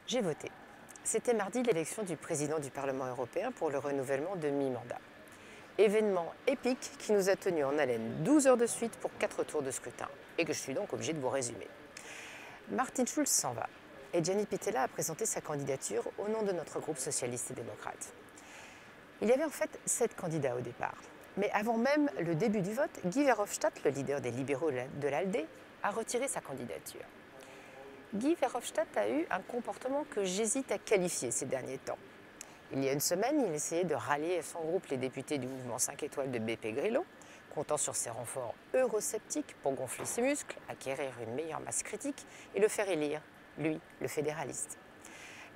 J'ai voté. C'était mardi l'élection du président du Parlement européen pour le renouvellement de mi-mandat. Événement épique qui nous a tenus en haleine 12 heures de suite pour 4 tours de scrutin et que je suis donc obligée de vous résumer. Martin Schulz s'en va et Gianni Pittella a présenté sa candidature au nom de notre groupe socialiste et démocrate. Il y avait en fait 7 candidats au départ. Mais avant même le début du vote, Guy Verhofstadt, le leader des libéraux de l'ALDE, a retiré sa candidature. Guy Verhofstadt a eu un comportement que j'hésite à qualifier ces derniers temps. Il y a une semaine, il essayait de rallier à son groupe les députés du mouvement 5 étoiles de Beppe Grillo, comptant sur ses renforts eurosceptiques pour gonfler ses muscles, acquérir une meilleure masse critique et le faire élire, lui, le fédéraliste.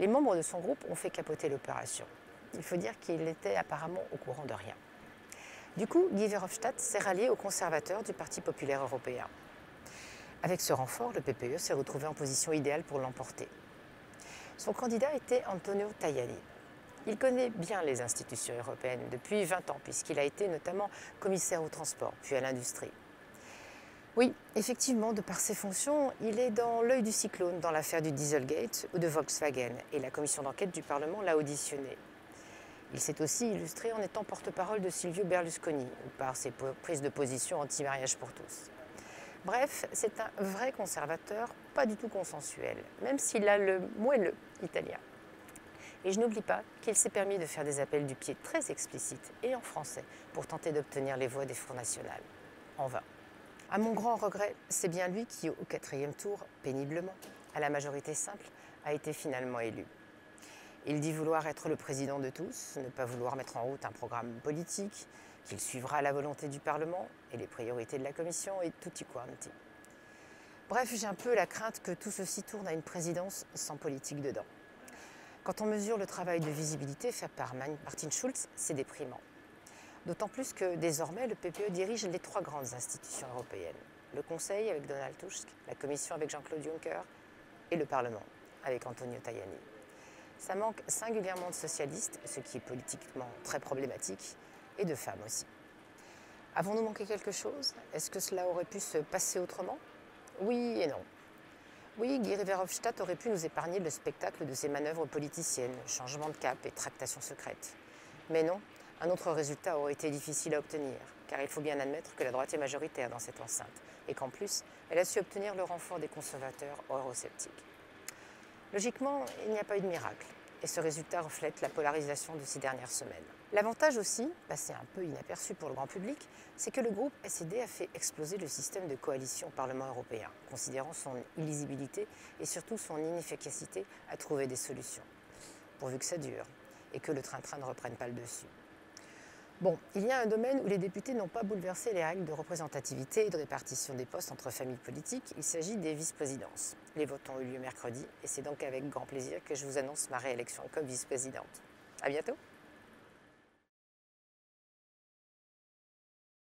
Les membres de son groupe ont fait capoter l'opération. Il faut dire qu'il était apparemment au courant de rien. Du coup, Guy Verhofstadt s'est rallié aux conservateurs du Parti populaire européen. Avec ce renfort, le PPE s'est retrouvé en position idéale pour l'emporter. Son candidat était Antonio Tajani. Il connaît bien les institutions européennes depuis 20 ans, puisqu'il a été notamment commissaire au transport, puis à l'industrie. Oui, effectivement, de par ses fonctions, il est dans l'œil du cyclone dans l'affaire du Dieselgate ou de Volkswagen, et la commission d'enquête du Parlement l'a auditionné. Il s'est aussi illustré en étant porte-parole de Silvio Berlusconi, ou par ses prises de position anti-mariage pour tous. Bref, c'est un vrai conservateur, pas du tout consensuel, même s'il a le moelleux italien. Et je n'oublie pas qu'il s'est permis de faire des appels du pied très explicites et en français pour tenter d'obtenir les voix des Front National. En vain. À mon grand regret, c'est bien lui qui, au 4e tour, péniblement, à la majorité simple, a été finalement élu. Il dit vouloir être le président de tous, ne pas vouloir mettre en route un programme politique, qu'il suivra la volonté du Parlement et les priorités de la Commission et tutti quanti. Bref, j'ai un peu la crainte que tout ceci tourne à une présidence sans politique dedans. Quand on mesure le travail de visibilité fait par Martin Schulz, c'est déprimant. D'autant plus que désormais, le PPE dirige les 3 grandes institutions européennes. Le Conseil avec Donald Tusk, la Commission avec Jean-Claude Juncker et le Parlement avec Antonio Tajani. Ça manque singulièrement de socialistes, ce qui est politiquement très problématique, et de femmes aussi. Avons-nous manqué quelque chose? Est-ce que cela aurait pu se passer autrement? Oui et non. Oui, Guy Verhofstadt aurait pu nous épargner le spectacle de ses manœuvres politiciennes, changement de cap et tractations secrètes. Mais non, un autre résultat aurait été difficile à obtenir, car il faut bien admettre que la droite est majoritaire dans cette enceinte, et qu'en plus, elle a su obtenir le renfort des conservateurs eurosceptiques. Logiquement, il n'y a pas eu de miracle, et ce résultat reflète la polarisation de ces dernières semaines. L'avantage aussi, passé un peu inaperçu pour le grand public, c'est que le groupe SED a fait exploser le système de coalition au Parlement européen, considérant son illisibilité et surtout son inefficacité à trouver des solutions, pourvu que ça dure, et que le train-train ne reprenne pas le dessus. Bon, il y a un domaine où les députés n'ont pas bouleversé les règles de représentativité et de répartition des postes entre familles politiques, il s'agit des vice-présidences. Les votes ont eu lieu mercredi et c'est donc avec grand plaisir que je vous annonce ma réélection comme vice-présidente. À bientôt!